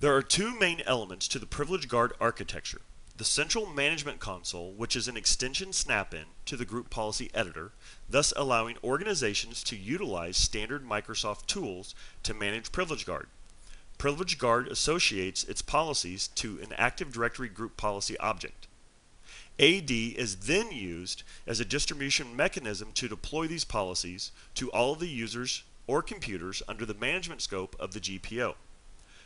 There are two main elements to the Privilege Guard architecture. The central management console, which is an extension snap-in to the group policy editor, thus allowing organizations to utilize standard Microsoft tools to manage Privilege Guard. Privilege Guard associates its policies to an Active Directory group policy object. AD is then used as a distribution mechanism to deploy these policies to all of the users or computers under the management scope of the GPO.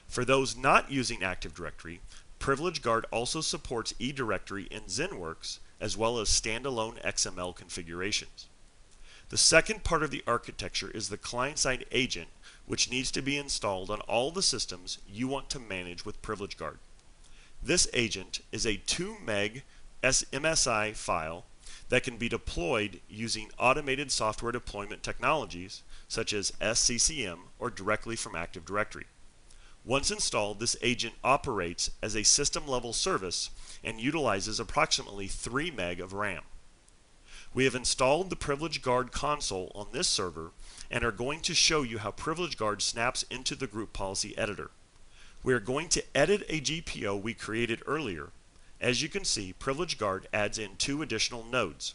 For those not using Active Directory, Privilege Guard also supports eDirectory and ZenWorks, as well as standalone XML configurations. The second part of the architecture is the client-side agent, which needs to be installed on all the systems you want to manage with Privilege Guard. This agent is a 2 meg MSI file that can be deployed using automated software deployment technologies such as SCCM or directly from Active Directory. Once installed, this agent operates as a system-level service and utilizes approximately 3 meg of RAM. We have installed the Privilege Guard console on this server and are going to show you how Privilege Guard snaps into the group policy editor. We are going to edit a GPO we created earlier. As you can see, Privilege Guard adds in 2 additional nodes,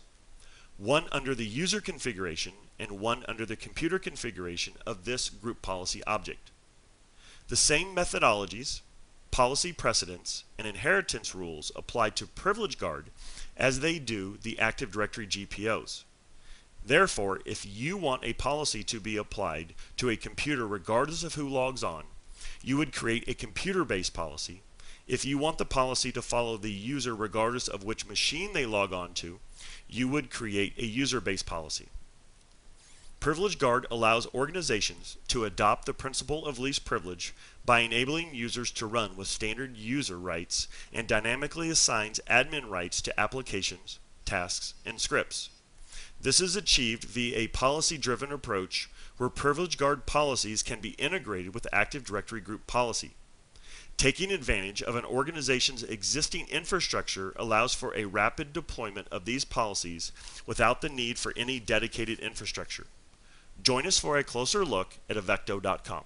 one under the user configuration and one under the computer configuration of this group policy object. The same methodologies, policy precedents, and inheritance rules apply to Privilege Guard as they do the Active Directory GPOs. Therefore, if you want a policy to be applied to a computer regardless of who logs on, you would create a computer-based policy. If you want the policy to follow the user regardless of which machine they log on to, you would create a user-based policy. Privilege Guard allows organizations to adopt the principle of least privilege by enabling users to run with standard user rights and dynamically assigns admin rights to applications, tasks, and scripts. This is achieved via a policy-driven approach where Privilege Guard policies can be integrated with Active Directory group policy. Taking advantage of an organization's existing infrastructure allows for a rapid deployment of these policies without the need for any dedicated infrastructure. Join us for a closer look at avecto.com.